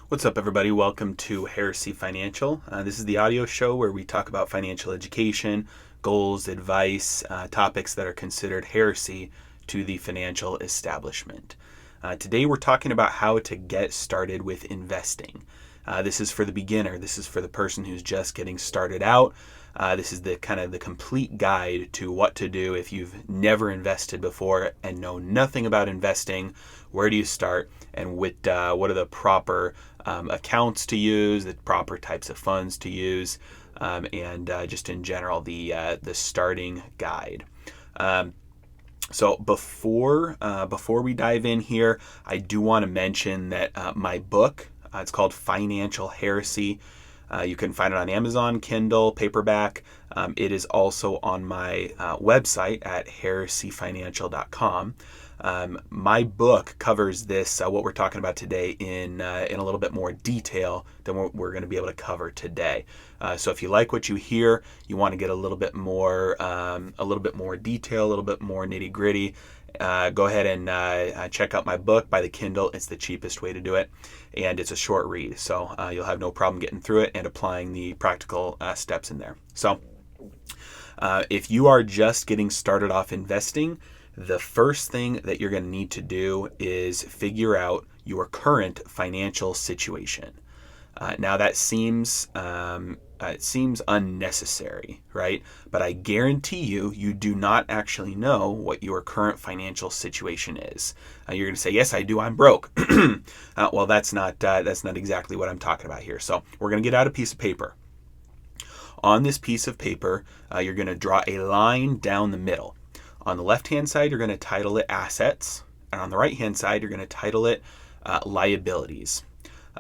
What's up, everybody? Welcome to Heresy Financial. This is the audio show where we talk about financial education, goals, advice, topics that are considered heresy to the financial establishment. Today we're talking about how to get started with investing. This is for the beginner. This is for the person who's just getting started out. This is the kind of the complete guide to what to do if you've never invested before and know nothing about investing. Where do you start, and what are the proper accounts to use, the proper types of funds to use, and just in general the starting guide. So before we dive in here, I do want to mention that my book, it's called Financial Heresy. You can find it on Amazon, Kindle, paperback. It is also on my website at heresyfinancial.com. My book covers this, what we're talking about today, in a little bit more detail than what we're going to be able to cover today. So if you like what you hear, you want to get a little bit more detail, a little bit more nitty gritty. Go ahead and check out my book. Buy the Kindle. It's the cheapest way to do it, and it's a short read, so you'll have no problem getting through it and applying the practical steps in there. So if you are just getting started off investing, the first thing that you're going to need to do is figure out your current financial situation. Now that seems unnecessary, right? But I guarantee you do not actually know what your current financial situation is. You're going to say, "Yes, I do. I'm broke." Well, that's not exactly what I'm talking about here. So we're going to get out a piece of paper. On this piece of paper, you're going to draw a line down the middle. On the left-hand side, you're going to title it assets, and on the right-hand side, you're going to title it liabilities.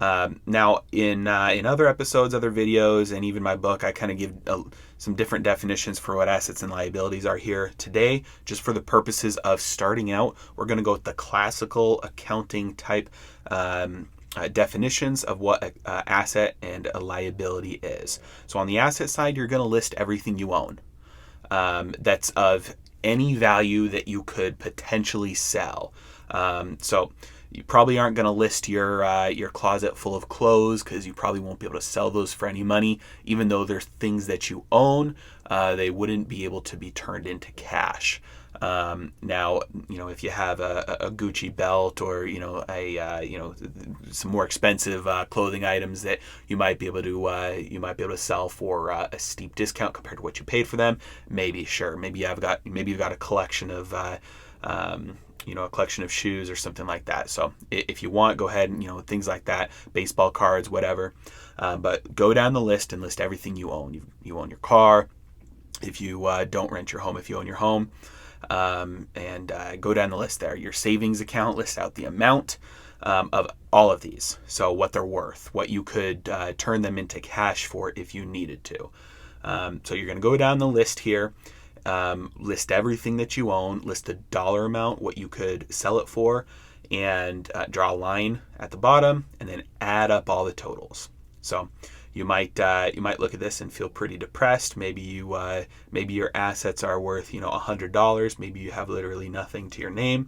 Now, in other episodes, other videos, and even my book, I kind of give some different definitions for what assets and liabilities are here. Today, just for the purposes of starting out, we're going to go with the classical accounting type definitions of what an asset and a liability is. So on the asset side, you're going to list everything you own. That's of any value that you could potentially sell. So you probably aren't going to list your closet full of clothes, because you probably won't be able to sell those for any money. Even though they're things that you own, they wouldn't be able to be turned into cash. Now, if you have a Gucci belt, or some more expensive clothing items that you might be able to sell for a steep discount compared to what you paid for them, maybe you've got a collection of a collection of shoes or something like that. So if you want, go ahead and things like that, baseball cards, whatever. But go down the list and list everything you own. You own your car. If you don't rent your home, if you own your home. And go down the list there. Your savings account, list out the amount of all of these. So what they're worth, what you could turn them into cash for if you needed to. So you're going to go down the list here, list everything that you own, list the dollar amount, what you could sell it for, and draw a line at the bottom, and then add up all the totals. So you might look at this and feel pretty depressed. Maybe your assets are worth $100. Maybe you have literally nothing to your name.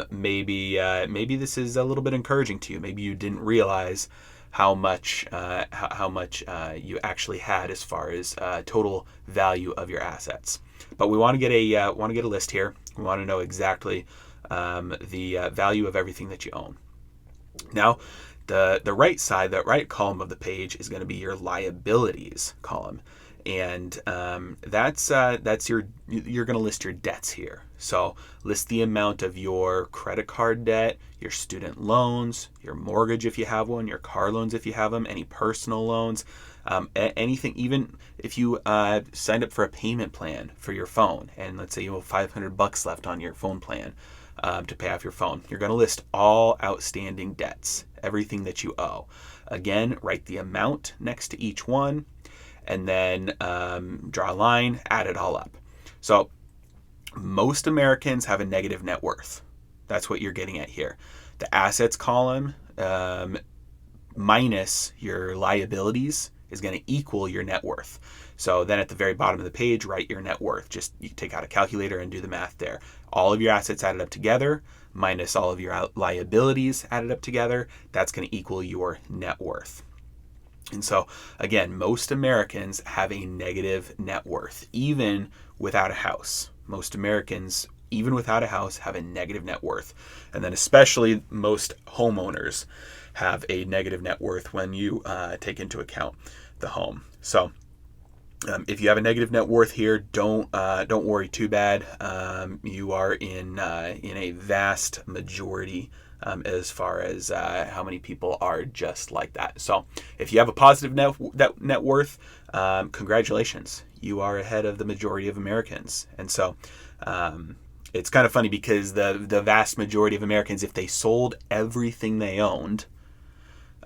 Maybe this is a little bit encouraging to you. Maybe you didn't realize how much you actually had as far as total value of your assets. But we want to get a list here. We want to know exactly the value of everything that you own. Now, the right side, that right column of the page, is going to be your liabilities column, and you're going to list your debts here. So list the amount of your credit card debt, your student loans, your mortgage if you have one, your car loans if you have them, any personal loans, anything. Even if you signed up for a payment plan for your phone, and let's say you have $500 left on your phone plan to pay off your phone, you're going to list all outstanding debts, everything that you owe. Again, write the amount next to each one, and then draw a line, add it all up. So most Americans have a negative net worth. That's what you're getting at here. The assets column minus your liabilities is going to equal your net worth. So then at the very bottom of the page, write your net worth. Just you take out a calculator and do the math there. All of your assets added up together minus all of your liabilities added up together, that's going to equal your net worth. And so, again, most Americans have a negative net worth, even without a house. Most Americans, even without a house, have a negative net worth. And then especially most homeowners have a negative net worth when you take into account the home. So if you have a negative net worth here, don't worry too bad. You are in a vast majority as far as how many people are just like that. So if you have a positive net worth, congratulations. You are ahead of the majority of Americans. And so it's kind of funny because the vast majority of Americans, if they sold everything they owned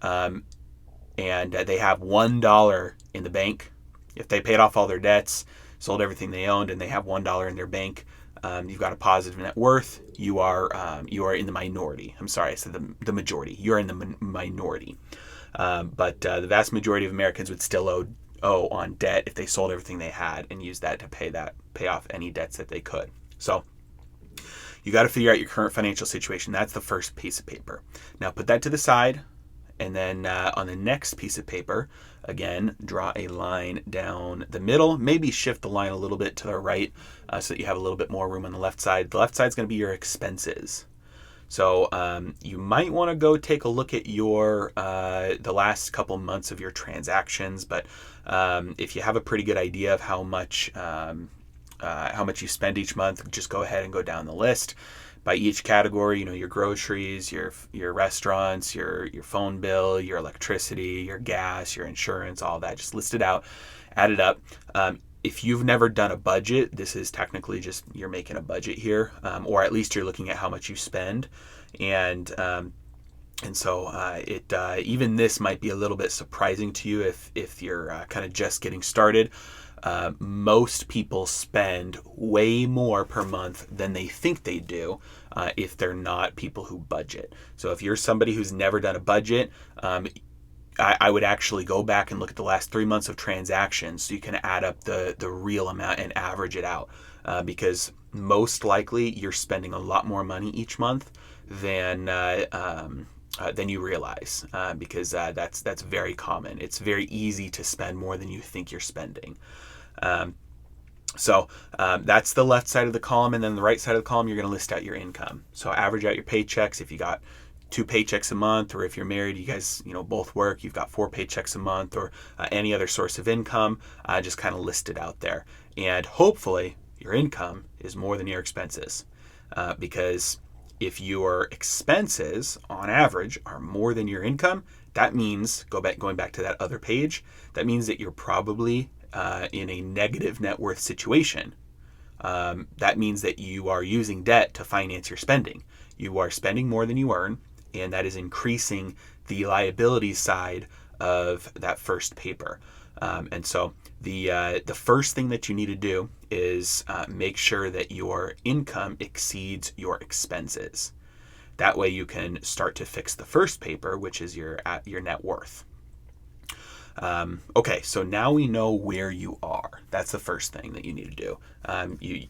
and they have $1 in the bank, if they paid off all their debts, sold everything they owned, and they have $1 in their bank, you've got a positive net worth. You are in the minority. I'm sorry, I said the majority. You're in the minority. But the vast majority of Americans would still owe on debt if they sold everything they had and used that to pay off any debts that they could. So you got to figure out your current financial situation. That's the first piece of paper. Now put that to the side. And then on the next piece of paper, again, draw a line down the middle. Maybe shift the line a little bit to the right so that you have a little bit more room on the left side. The left side is going to be your expenses. So you might want to go take a look at your the last couple months of your transactions. But if you have a pretty good idea of how much you spend each month, just go ahead and go down the list. By each category, your groceries, your restaurants, your phone bill, your electricity, your gas, your insurance, all that. Just list it out, add it up. If you've never done a budget, this is technically just you're making a budget here, or at least you're looking at how much you spend, and so even this might be a little bit surprising to you if you're kind of just getting started. Most people spend way more per month than they think they do if they're not people who budget. So if you're somebody who's never done a budget, I would actually go back and look at the last 3 months of transactions so you can add up the real amount and average it out because most likely you're spending a lot more money each month than you realize because that's very common. It's very easy to spend more than you think you're spending. So that's the left side of the column, and then the right side of the column, you're going to list out your income. So average out your paychecks. If you got 2 paychecks a month, or if you're married, you guys both work, you've got 4 paychecks a month, or any other source of income, just kind of list it out there. And hopefully your income is more than your expenses, because if your expenses on average are more than your income, that means going back to that other page, that means that you're probably in a negative net worth situation. That means that you are using debt to finance your spending. You are spending more than you earn, and that is increasing the liability side of that first paper. And so the first thing that you need to do is make sure that your income exceeds your expenses. That way you can start to fix the first paper, which is your net worth. Okay, so now we know where you are. That's the first thing that you need to do.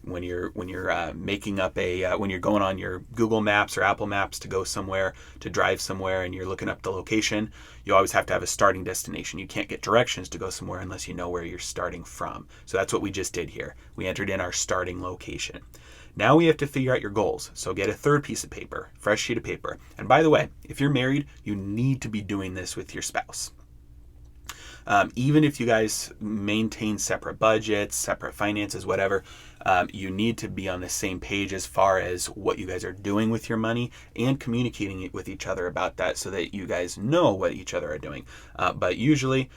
When you're making up when you're going on your Google Maps or Apple Maps to go somewhere, to drive somewhere, and you're looking up the location, you always have to have a starting destination. You can't get directions to go somewhere unless you know where you're starting from. So that's what we just did here. We entered in our starting location. Now we have to figure out your goals. So get a third piece of paper, fresh sheet of paper. And by the way, if you're married, you need to be doing this with your spouse. Even if you guys maintain separate budgets, separate finances, whatever, you need to be on the same page as far as what you guys are doing with your money and communicating it with each other about that so that you guys know what each other are doing. But usually,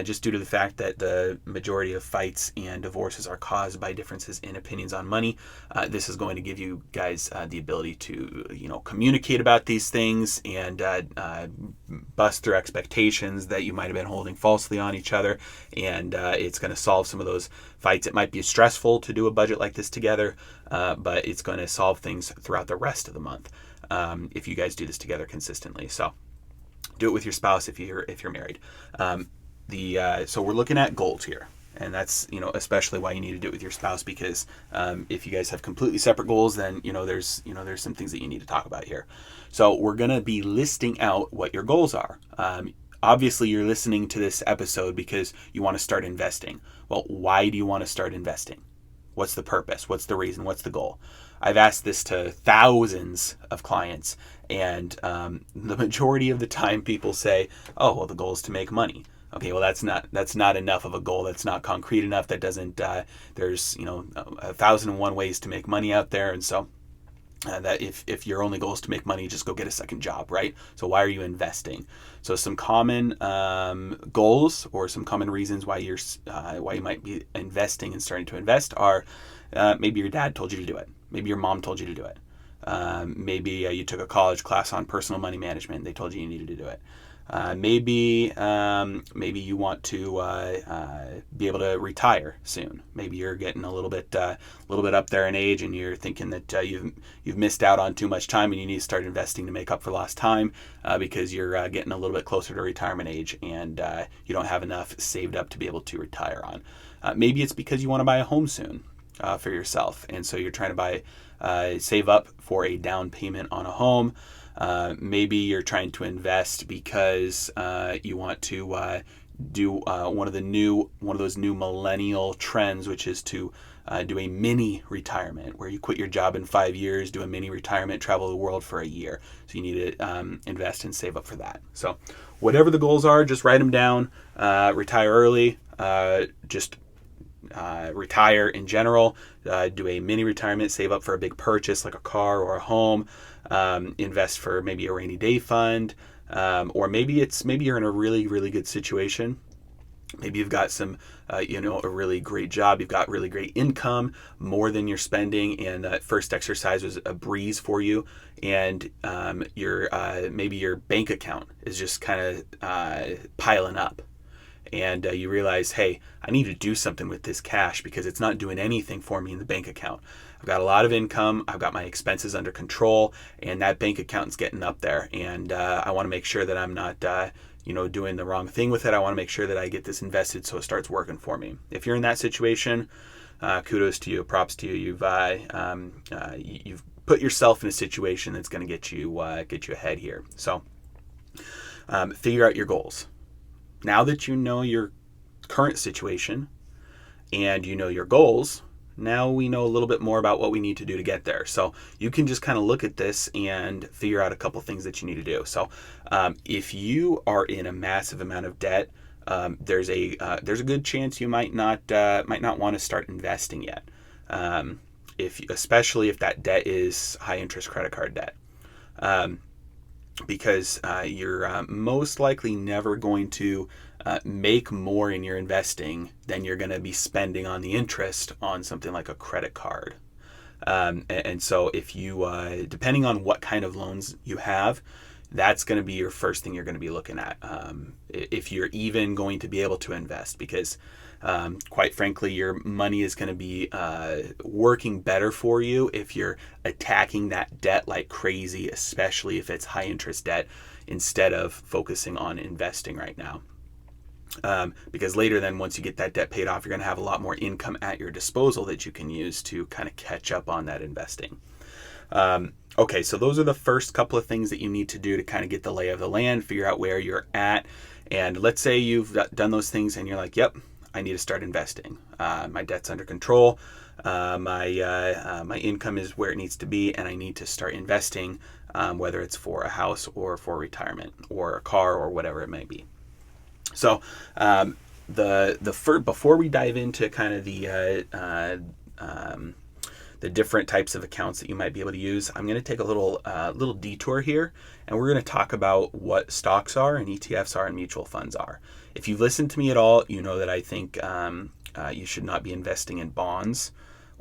just due to the fact that the majority of fights and divorces are caused by differences in opinions on money, this is going to give you guys the ability to, communicate about these things and bust through expectations that you might have been holding falsely on each other. And it's going to solve some of those fights. It might be stressful to do a budget like this together, but it's going to solve things throughout the rest of the month if you guys do this together consistently. So do it with your spouse if you're married. So we're looking at goals here. And that's, especially why you need to do it with your spouse, because if you guys have completely separate goals, then, there's some things that you need to talk about here. So we're going to be listing out what your goals are. Obviously, you're listening to this episode because you want to start investing. Well, why do you want to start investing? What's the purpose? What's the reason? What's the goal? I've asked this to thousands of clients, and the majority of the time people say, oh, well, the goal is to make money. Okay, well, that's not enough of a goal. That's not concrete enough. That doesn't, there's, 1,001 ways to make money out there. And so that if your only goal is to make money, just go get a second job, right? So why are you investing? So some common goals or some common reasons why you might be investing and starting to invest are maybe your dad told you to do it. Maybe your mom told you to do it. Maybe you took a college class on personal money management and they told you needed to do it. Maybe you want to be able to retire soon. Maybe you're getting a little bit up there in age, and you're thinking that you've missed out on too much time, and you need to start investing to make up for lost time because you're getting a little bit closer to retirement age, and you don't have enough saved up to be able to retire on. Maybe it's because you want to buy a home soon for yourself, and so you're trying to save up for a down payment on a home. Maybe you're trying to invest because you want to do one of those new millennial trends, which is to do a mini retirement, where you quit your job in 5 years, do a mini retirement, travel the world for a year. So you need to invest and save up for that. So whatever the goals are, just write them down. Retire early. Retire in general. Do a mini retirement, save up for a big purchase like a car or a home. Invest for maybe a rainy day fund, or maybe you're in a really, really good situation. Maybe you've got some, a really great job. You've got really great income, more than you're spending, and that first exercise was a breeze for you. And maybe your bank account is just kind of piling up. And you realize, hey, I need to do something with this cash because it's not doing anything for me in the bank account. I've got a lot of income. I've got my expenses under control, and that bank account's getting up there. And I want to make sure that I'm not, doing the wrong thing with it. I want to make sure that I get this invested so it starts working for me. If you're in that situation, kudos to you, props to you. You've put yourself in a situation that's going to get you ahead here. So figure out your goals. Now that you know your current situation and you know your goals, now we know a little bit more about what we need to do to get there. So you can just kind of look at this and figure out a couple things that you need to do. So if you are in a massive amount of debt, there's a good chance you might not want to start investing yet. Especially if that debt is high interest credit card debt. Because you're most likely never going to make more in your investing than you're going to be spending on the interest on something like a credit card. And so if you, depending on what kind of loans you have, that's going to be your first thing you're going to be looking at if you're even going to be able to invest, because quite frankly, your money is going to be working better for you if you're attacking that debt like crazy, especially if it's high interest debt, instead of focusing on investing right now. Because later then, once you get that debt paid off, you're going to have a lot more income at your disposal that you can use to kind of catch up on that investing. Okay, so those are the first couple of things that you need to do to kind of get the lay of the land, figure out where you're at. And let's say you've done those things and you're like, yep, I need to start investing. My debt's under control. My income is where it needs to be, and I need to start investing, whether it's for a house or for retirement or a car or whatever it may be. So before we dive into kind of the different types of accounts that you might be able to use, I'm going to take a little detour here, and we're going to talk about what stocks are and ETFs are and mutual funds are. If you've listened to me at all, you know that I think you should not be investing in bonds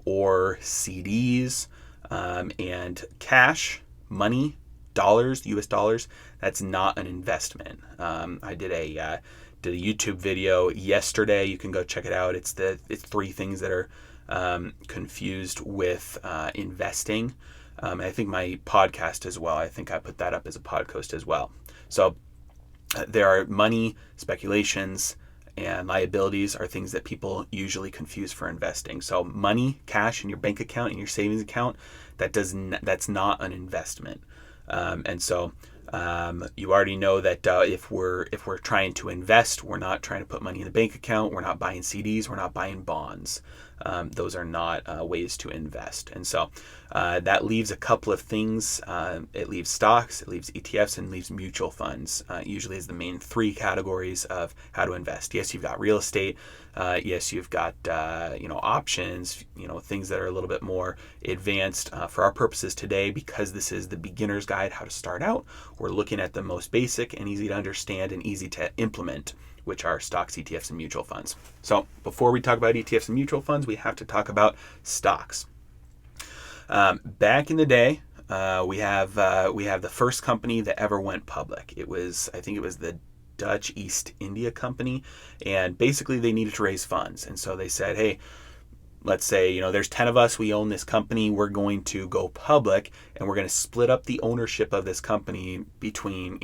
or CDs and cash, money, dollars, US dollars. That's not an investment. I did a YouTube video yesterday. You can go check it out. It's 3 things that are confused with investing. And I think my podcast as well. I think I put that up as a podcast as well. So there are money, speculations, and liabilities are things that people usually confuse for investing. So money, cash in your bank account, in your savings account, that's not an investment. You already know that if we're trying to invest, we're not trying to put money in the bank account. We're not buying CDs. We're not buying bonds. Those are not ways to invest. And so that leaves a couple of things. It leaves stocks, it leaves ETFs, and leaves mutual funds. Usually is the main three categories of how to invest. Yes, you've got real estate. Yes, you've got options. Things that are a little bit more advanced for our purposes today. Because this is the beginner's guide, how to start out. We're looking at the most basic and easy to understand and easy to implement, which are stocks, ETFs, and mutual funds. So before we talk about ETFs and mutual funds, we have to talk about stocks. Back in the day, we have the first company that ever went public. I think it was the Dutch East India Company, and basically they needed to raise funds. And so they said, hey, let's say, there's 10 of us, we own this company, we're going to go public, and we're going to split up the ownership of this company between,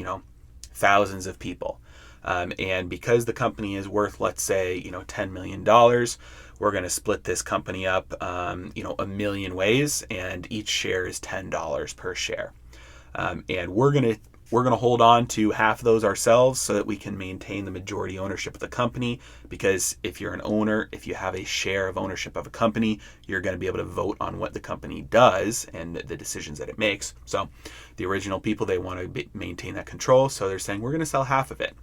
thousands of people. And because the company is worth, let's say, $10 million, we're going to split this company up, a million ways, and each share is $10 per share. And we're going to hold on to half of those ourselves so that we can maintain the majority ownership of the company. Because if you're an owner, if you have a share of ownership of a company, you're going to be able to vote on what the company does and the decisions that it makes. So the original people, they want to maintain that control. So they're saying, we're going to sell half of it.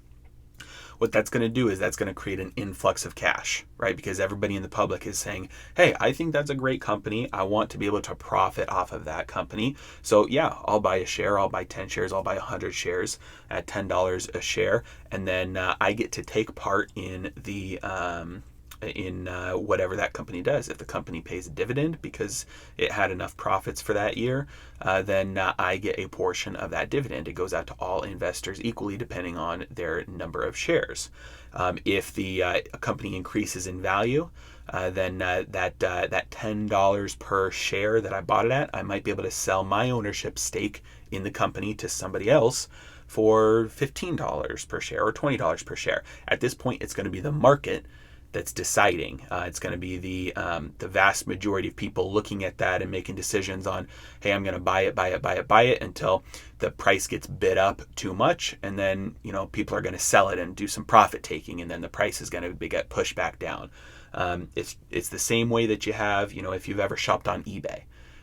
What that's going to do is that's going to create an influx of cash, right? Because everybody in the public is saying, hey, I think that's a great company. I want to be able to profit off of that company. So yeah, I'll buy a share. I'll buy 10 shares. I'll buy 100 shares at $10 a share. And then I get to take part in whatever that company does. If the company pays a dividend because it had enough profits for that year, then I get a portion of that dividend. It goes out to all investors equally depending on their number of shares. If the company increases in value, then that $10 per share that I bought it at, I might be able to sell my ownership stake in the company to somebody else for $15 per share or $20 per share. At this point, it's going to be the market that's deciding. It's going to be the vast majority of people looking at that and making decisions on, hey, I'm going to buy it until the price gets bid up too much, and then people are going to sell it and do some profit taking, and then the price is going to get pushed back down. It's the same way that you have, if you've ever shopped on eBay.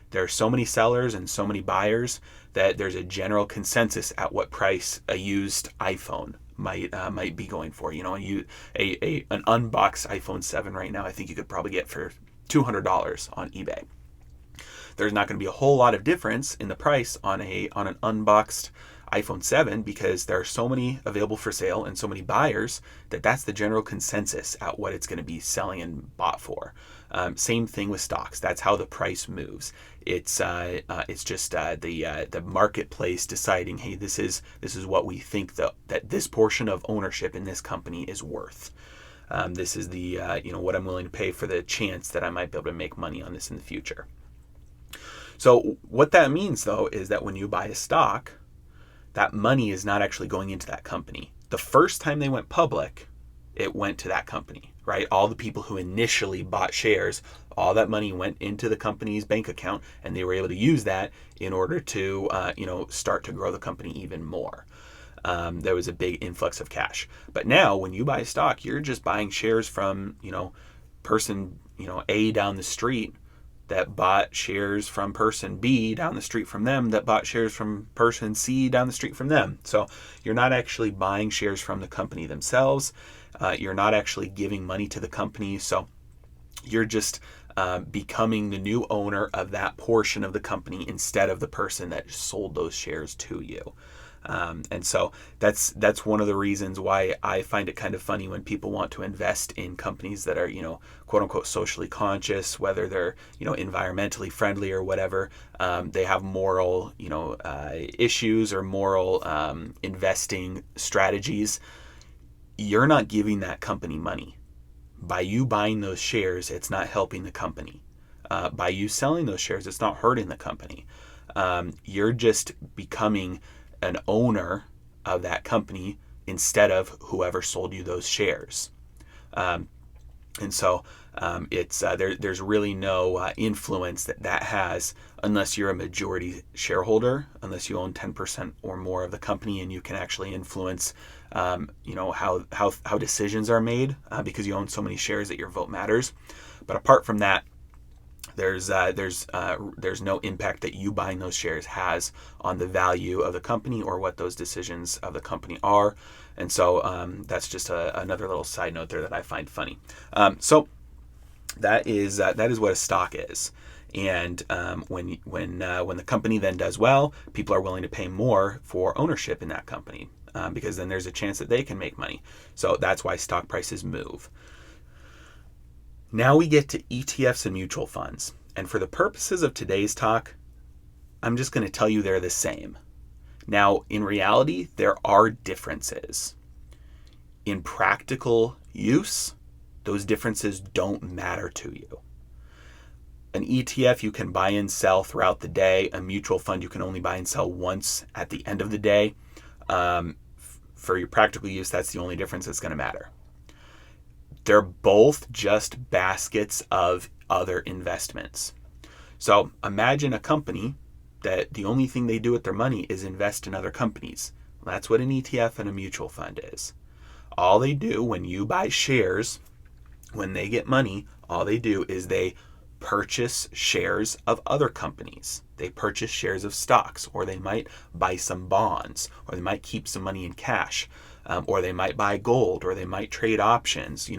There are so many sellers and so many buyers that there's a general consensus at what price a used iPhone might be going for. An unboxed iPhone 7 right now, I think you could probably get for $200 on eBay. There's not going to be a whole lot of difference in the price on an unboxed iPhone 7 because there are so many available for sale and so many buyers that's the general consensus at what it's going to be selling and bought for. Same thing with stocks. That's how the price moves. It's just the marketplace deciding, hey, this is what we think that this portion of ownership in this company is worth. This is the what I'm willing to pay for the chance that I might be able to make money on this in the future. So what that means though is that when you buy a stock, that money is not actually going into that company. The first time they went public, it went to that company, right? All the people who initially bought shares, all that money went into the company's bank account, and they were able to use that in order to, start to grow the company even more. There was a big influx of cash. But now, when you buy a stock, you're just buying shares from, person, A down the street that bought shares from person B down the street from them that bought shares from person C down the street from them. So you're not actually buying shares from the company themselves. You're not actually giving money to the company. So you're just becoming the new owner of that portion of the company instead of the person that sold those shares to you. And so that's one of the reasons why I find it kind of funny when people want to invest in companies that are, quote unquote, socially conscious, whether they're, environmentally friendly or whatever. They have moral, issues or moral investing strategies. You're not giving that company money. By you buying those shares, it's not helping the company. By you selling those shares, it's not hurting the company. You're just becoming an owner of that company instead of whoever sold you those shares. And so there's really no influence that has unless you're a majority shareholder, unless you own 10% or more of the company, and you can actually influence, how decisions are made because you own so many shares that your vote matters. But apart from that, there's no impact that you buying those shares has on the value of the company or what those decisions of the company are. And so that's just another little side note there that I find funny. So that is what a stock is. And when the company then does well, people are willing to pay more for ownership in that company because then there's a chance that they can make money. So that's why stock prices move. Now we get to ETFs and mutual funds. And for the purposes of today's talk, I'm just going to tell you they're the same. Now, in reality, there are differences. In practical use, those differences don't matter to you. An ETF you can buy and sell throughout the day. A mutual fund you can only buy and sell once at the end of the day. For your practical use, that's the only difference that's going to matter. They're both just baskets of other investments. So imagine a company that the only thing they do with their money is invest in other companies. That's what an ETF and a mutual fund is. All they do when you buy shares, when they get money, all they do is they purchase shares of other companies. They purchase shares of stocks, or they might buy some bonds, or they might keep some money in cash. Or they might buy gold, or they might trade options.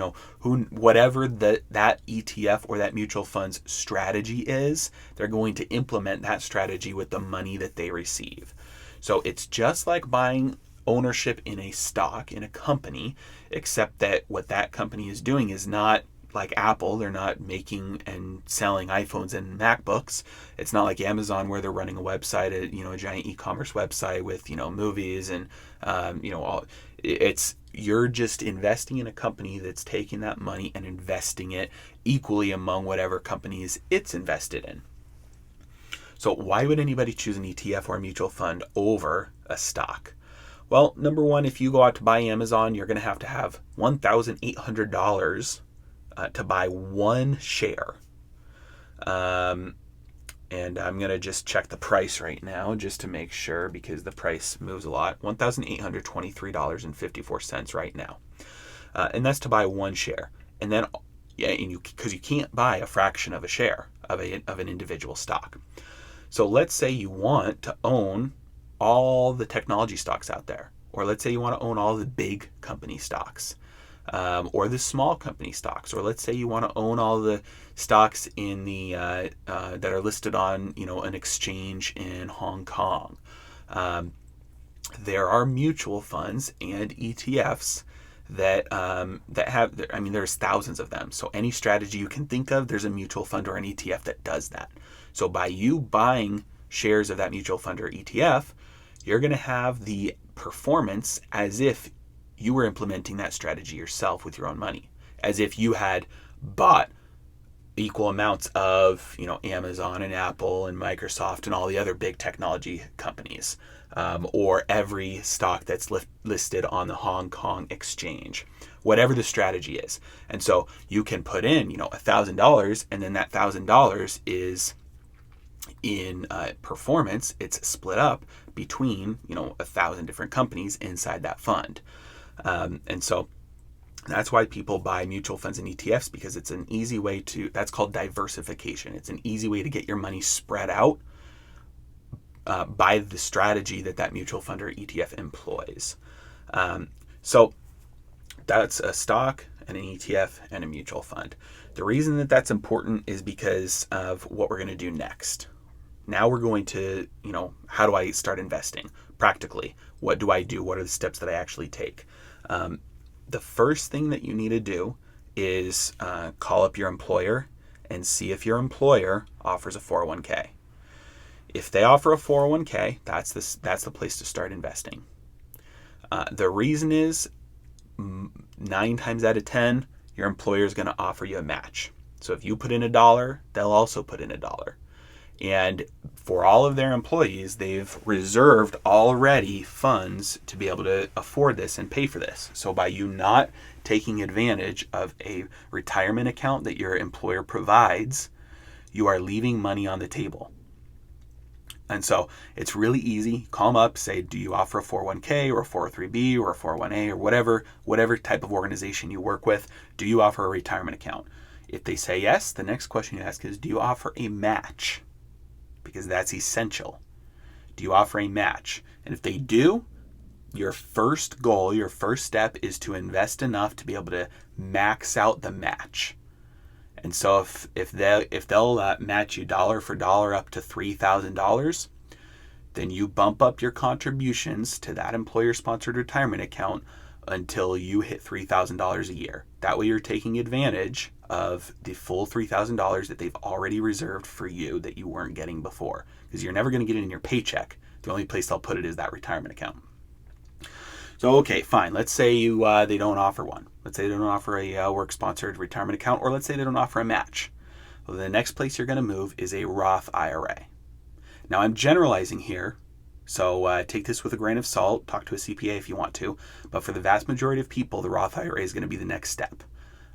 Whatever that ETF or that mutual fund's strategy is, they're going to implement that strategy with the money that they receive. So it's just like buying ownership in a stock, in a company, except that what that company is doing is not like Apple. They're not making and selling iPhones and MacBooks. It's not like Amazon where they're running a website, a giant e-commerce website with, movies and, all. You're just investing in a company that's taking that money and investing it equally among whatever companies it's invested in. So why would anybody choose an ETF or a mutual fund over a stock? Well, number one, if you go out to buy Amazon, you're going to have $1,800 to buy one share. And I'm going to just check the price right now just to make sure because the price moves a lot. $1,823.54 right now. And that's to buy one share. And then, because you can't buy a fraction of a share of an individual stock. So let's say you want to own all the technology stocks out there. Or let's say you want to own all the big company stocks. Or the small company stocks, or let's say you want to own all the stocks in the that are listed on an exchange in Hong Kong. There are mutual funds and ETFs that have. There's thousands of them. So any strategy you can think of, there's a mutual fund or an ETF that does that. So by you buying shares of that mutual fund or ETF, you're going to have the performance as if you were implementing that strategy yourself with your own money, as if you had bought equal amounts of, Amazon and Apple and Microsoft and all the other big technology companies, or every stock that's listed on the Hong Kong exchange, whatever the strategy is. And so you can put in, $1,000, and then that $1,000 is in performance. It's split up between, 1,000 different companies inside that fund. And so that's why people buy mutual funds and ETFs, because it's an easy way that's called diversification. It's an easy way to get your money spread out by the strategy that mutual fund or ETF employs. So that's a stock and an ETF and a mutual fund. The reason that that's important is because of what we're going to do next. Now we're going to, how do I start investing practically? What do I do? What are the steps that I actually take? The first thing that you need to do is call up your employer and see if your employer offers a 401k. If they offer a 401k, that's the place to start investing. The reason is 9 times out of 10, your employer is going to offer you a match. So if you put in $1, they'll also put in $1. And for all of their employees, they've reserved already funds to be able to afford this and pay for this. So by you not taking advantage of a retirement account that your employer provides, you are leaving money on the table. And so it's really easy. Call them up, say, do you offer a 401k or a 403b or a 401a or whatever type of organization you work with? Do you offer a retirement account? If they say yes, the next question you ask is, do you offer a match? Because that's essential. Do you offer a match? And if they do, your first goal, your first step is to invest enough to be able to max out the match. And so if they'll match you dollar for dollar up to $3,000, then you bump up your contributions to that employer-sponsored retirement account until you hit $3,000 a year. That way you're taking advantage of the full $3,000 that they've already reserved for you that you weren't getting before, because you're never going to get it in your paycheck. The only place they'll put it is that retirement account. So, okay, fine. Let's say they don't offer one. Let's say they don't offer a work-sponsored retirement account, or let's say they don't offer a match. Well, the next place you're going to move is a Roth IRA. Now, I'm generalizing here, so take this with a grain of salt. Talk to a CPA if you want to. But for the vast majority of people, the Roth IRA is going to be the next step.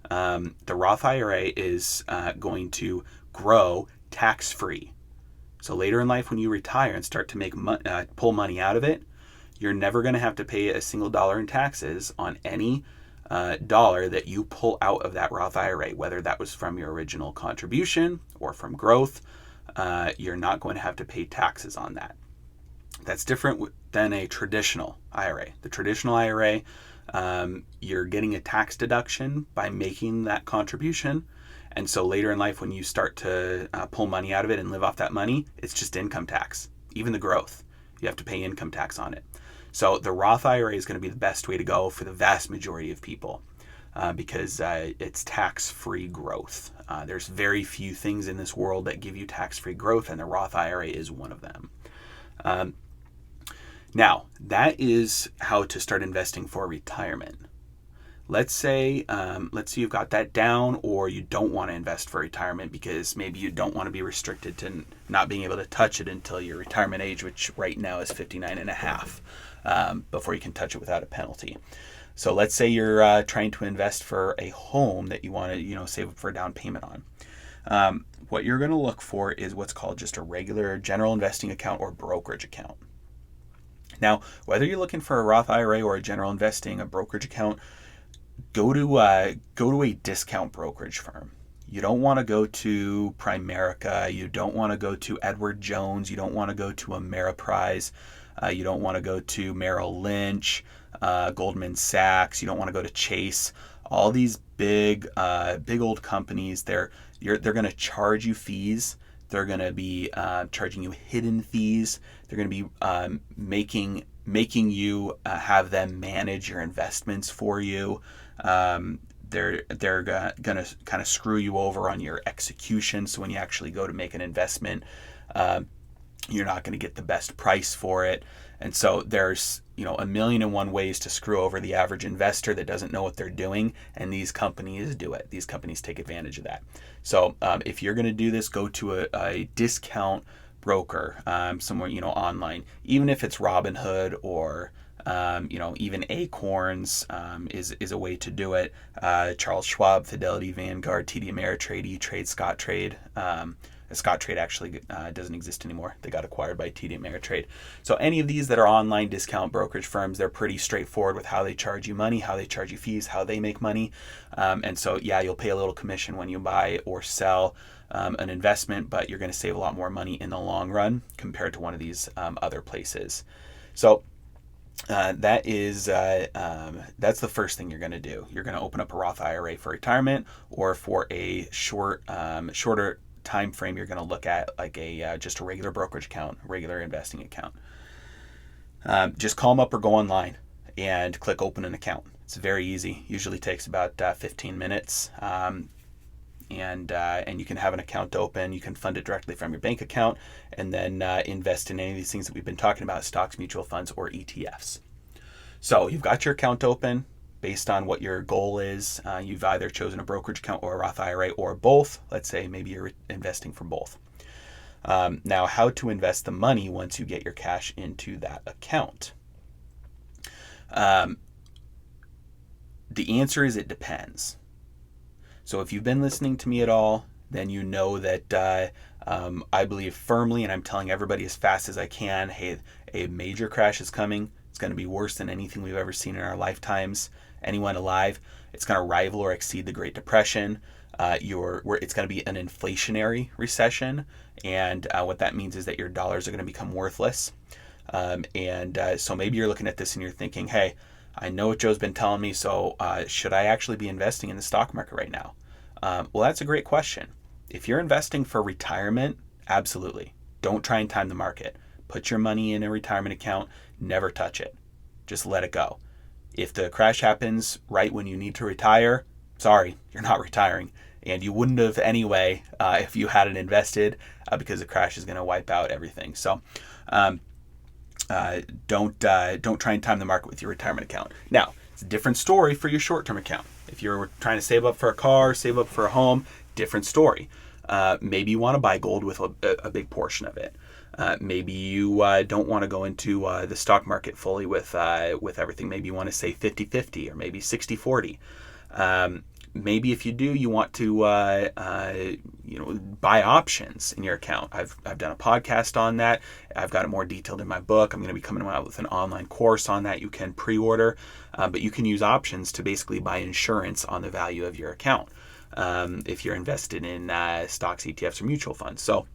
The Roth IRA is going to grow tax-free. So later in life, when you retire and start to pull money out of it, you're never going to have to pay a single dollar in taxes on any dollar that you pull out of that Roth IRA, whether that was from your original contribution or from growth. You're not going to have to pay taxes on that. That's different than a traditional IRA. The traditional IRA, you're getting a tax deduction by making that contribution. And so later in life, when you start to pull money out of it and live off that money, it's just income tax. Even the growth, you have to pay income tax on it. So the Roth IRA is going to be the best way to go for the vast majority of people because it's tax-free growth. There's very few things in this world that give you tax-free growth, and the Roth IRA is one of them. Now, that is how to start investing for retirement. Let's say you've got that down, or you don't want to invest for retirement because maybe you don't want to be restricted to not being able to touch it until your retirement age, which right now is 59 and a half, before you can touch it without a penalty. So let's say you're trying to invest for a home that you want to save up for a down payment on. What you're going to look for is what's called just a regular general investing account or brokerage account. Now, whether you're looking for a Roth IRA or a general investing, a brokerage account, go to a discount brokerage firm. You don't want to go to Primerica. You don't want to go to Edward Jones. You don't want to go to Ameriprise. You don't want to go to Merrill Lynch, Goldman Sachs. You don't want to go to Chase. All these big old companies. They're going to charge you fees. They're going to be charging you hidden fees. They're going to be making you have them manage your investments for you. They're going to kind of screw you over on your execution. So when you actually go to make an investment, you're not going to get the best price for it. And so there's a million and one ways to screw over the average investor that doesn't know what they're doing, and these companies do it. These companies take advantage of that. So if you're going to do this, go to a discount broker somewhere online, even if it's Robinhood or even Acorns is a way to do it. Charles Schwab, Fidelity, Vanguard, TD Ameritrade, E-Trade, Scottrade. Scottrade actually doesn't exist anymore. They got acquired by TD Ameritrade. So any of these that are online discount brokerage firms, they're pretty straightforward with how they charge you money, how they charge you fees, how they make money. And so, you'll pay a little commission when you buy or sell an investment, but you're going to save a lot more money in the long run compared to one of these other places. So that's the first thing you're going to do. You're going to open up a Roth IRA for retirement, or for a shorter time frame, you're going to look at like just a regular brokerage account, regular investing account. Just call them up or go online and click open an account. It's very easy. Usually takes about 15 minutes. And you can have an account open. You can fund it directly from your bank account, and then invest in any of these things that we've been talking about: stocks, mutual funds, or ETFs. So you've got your account open based on what your goal is. You've either chosen a brokerage account or a Roth IRA or both. Let's say maybe you're investing from both. Now, how to invest the money once you get your cash into that account? Um, the answer is it depends. So if you've been listening to me at all, then you know that I believe firmly, and I'm telling everybody as fast as I can, hey, a major crash is coming. It's going to be worse than anything we've ever seen in our lifetimes. Anyone alive, it's going to rival or exceed the Great Depression. It's going to be an inflationary recession, and what that means is that your dollars are going to become worthless. So maybe you're looking at this and you're thinking, hey, I know what Joe's been telling me, so should I actually be investing in the stock market right now? Well, that's a great question. If you're investing for retirement, absolutely. Don't try and time the market. Put your money in a retirement account, never touch it. Just let it go. If the crash happens right when you need to retire, sorry, you're not retiring. And you wouldn't have anyway if you hadn't invested because the crash is going to wipe out everything. So don't try and time the market with your retirement account. Now, it's a different story for your short-term account. If you're trying to save up for a car, save up for a home, different story. Maybe you want to buy gold with a big portion of it. Maybe you don't want to go into the stock market fully with everything. Maybe you want to say 50-50 or maybe 60-40. Maybe if you do, you want to buy options in your account. I've done a podcast on that. I've got it more detailed in my book. I'm going to be coming out with an online course on that. You can pre-order, but you can use options to basically buy insurance on the value of your account if you're invested in stocks, ETFs, or mutual funds. So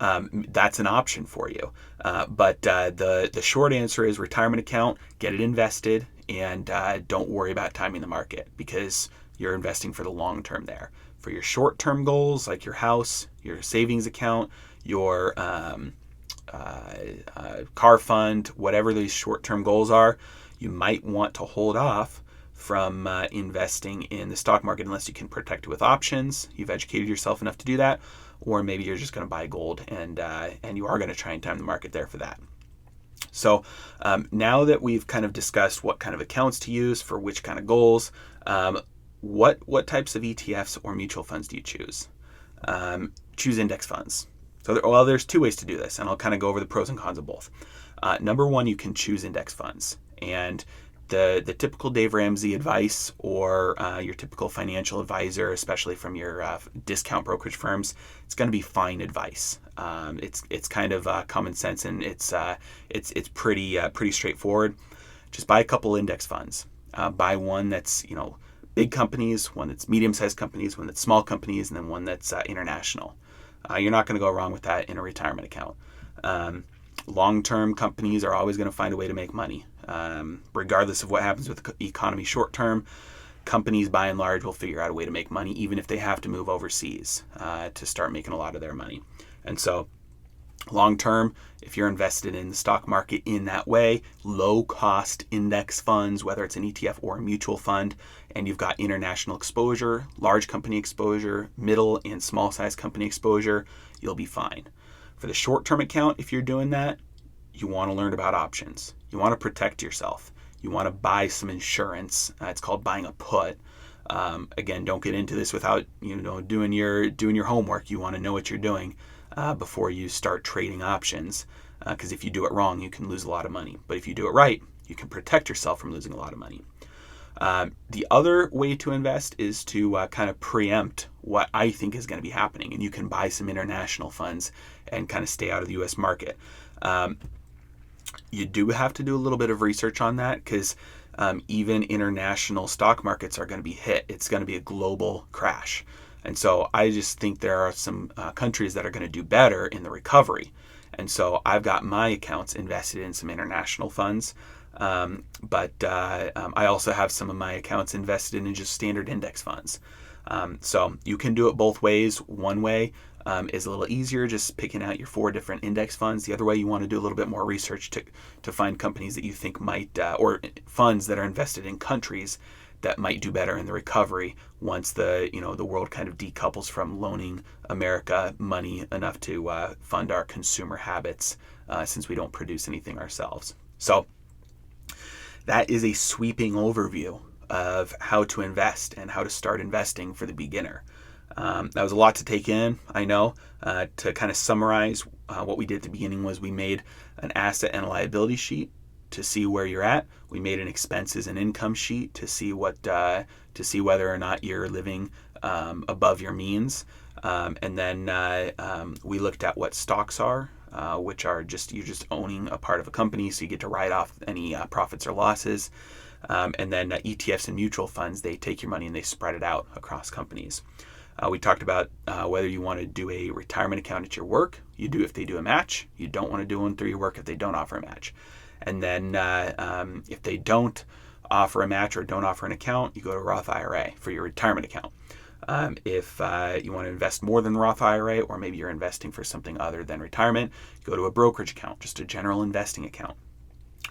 that's an option for you. But the short answer is retirement account, get it invested, and don't worry about timing the market because you're investing for the long term there. For your short term goals like your house, your savings account, your car fund, whatever these short term goals are, you might want to hold off from investing in the stock market unless you can protect it with options. You've educated yourself enough to do that, or maybe you're just going to buy gold and you are going to try and time the market there for that. So now that we've kind of discussed what kind of accounts to use for which kind of goals, what types of ETFs or mutual funds do you choose? Choose index funds. So there's two ways to do this, and I'll kind of go over the pros and cons of both. Number one, you can choose index funds, and the typical Dave Ramsey advice or your typical financial advisor, especially from your discount brokerage firms, it's going to be fine advice. It's kind of common sense, and it's pretty straightforward. Just buy a couple index funds. Buy one that's big companies, one that's medium-sized companies, one that's small companies, and then one that's international. You're not going to go wrong with that in a retirement account. Long-term companies are always going to find a way to make money. Regardless of what happens with the economy short-term, companies by and large will figure out a way to make money even if they have to move overseas to start making a lot of their money. And so long-term, if you're invested in the stock market in that way, low-cost index funds, whether it's an ETF or a mutual fund, and you've got international exposure, large company exposure, middle and small-size company exposure, you'll be fine. For the short-term account, if you're doing that, you want to learn about options. You want to protect yourself. You want to buy some insurance. It's called buying a put. Again, don't get into this without doing your homework. You want to know what you're doing before you start trading options, because if you do it wrong, you can lose a lot of money. But if you do it right, you can protect yourself from losing a lot of money. The other way to invest is to kind of preempt what I think is going to be happening, and you can buy some international funds and kind of stay out of the U.S. market. You do have to do a little bit of research on that because even international stock markets are going to be hit. It's going to be a global crash. And so I just think there are some countries that are going to do better in the recovery. And so I've got my accounts invested in some international funds. But I also have some of my accounts invested in just standard index funds. So you can do it both ways. One way is a little easier, just picking out your 4 different index funds. The other way, you want to do a little bit more research to find companies that you think might, or funds that are invested in countries that might do better in the recovery once the world kind of decouples from loaning America money enough to fund our consumer habits, since we don't produce anything ourselves. So that is a sweeping overview of how to invest and how to start investing for the beginner. That was a lot to take in, I know. To kind of summarize, what we did at the beginning was we made an asset and a liability sheet to see where you're at. We made an expenses and income sheet to see whether or not you're living above your means. And then we looked at what stocks are, which are you're just owning a part of a company, so you get to write off any profits or losses. And then ETFs and mutual funds, they take your money and they spread it out across companies. We talked about whether you want to do a retirement account at your work. You do if they do a match. You don't want to do one through your work if they don't offer a match. And then if they don't offer a match or don't offer an account, you go to Roth IRA for your retirement account. If you want to invest more than Roth IRA, or maybe you're investing for something other than retirement, go to a brokerage account, just a general investing account.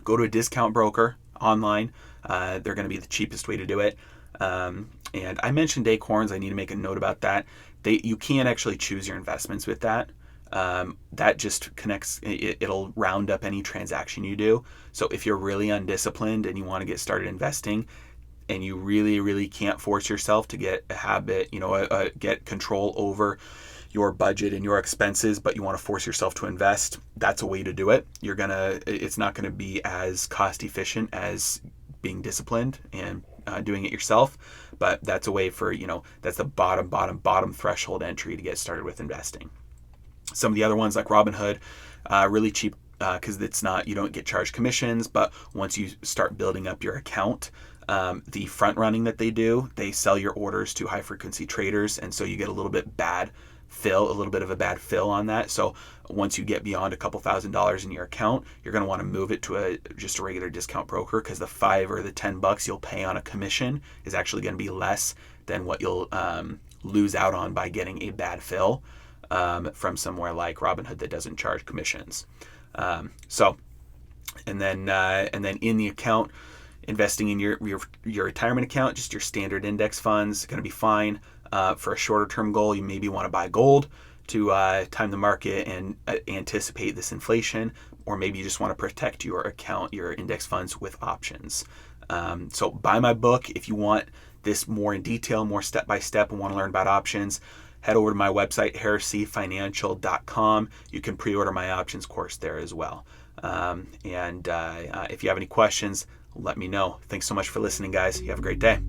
Go to a discount broker online. They're going to be the cheapest way to do it. And I mentioned Acorns. I need to make a note about that. You can actually choose your investments with that. That just connects. It'll round up any transaction you do. So if you're really undisciplined and you want to get started investing, and you really, really can't force yourself to get a habit, get control over your budget and your expenses, but you want to force yourself to invest, that's a way to do it. It's not going to be as cost efficient as being disciplined and doing it yourself, but that's a way for, that's the bottom threshold entry to get started with investing. Some of the other ones like Robinhood, really cheap because you don't get charged commissions, but once you start building up your account, the front running that they sell your orders to high frequency traders, and so you get a little bit of a bad fill on that. So once you get beyond a couple $1,000s in your account, you're going to want to move it to just a regular discount broker, because the $5 or the $10 you'll pay on a commission is actually going to be less than what you'll lose out on by getting a bad fill from somewhere like Robinhood that doesn't charge commissions. And then in the account, investing in your retirement account, just your standard index funds, going to be fine. For a shorter term goal, you maybe want to buy gold to time the market and anticipate this inflation, or maybe you just want to protect your account, your index funds, with options. So buy my book if you want this more in detail, more step by step, and want to learn about options. Head over to my website, heresyfinancial.com. You can pre-order my options course there as well. And if you have any questions, let me know. Thanks so much for listening, guys. You have a great day.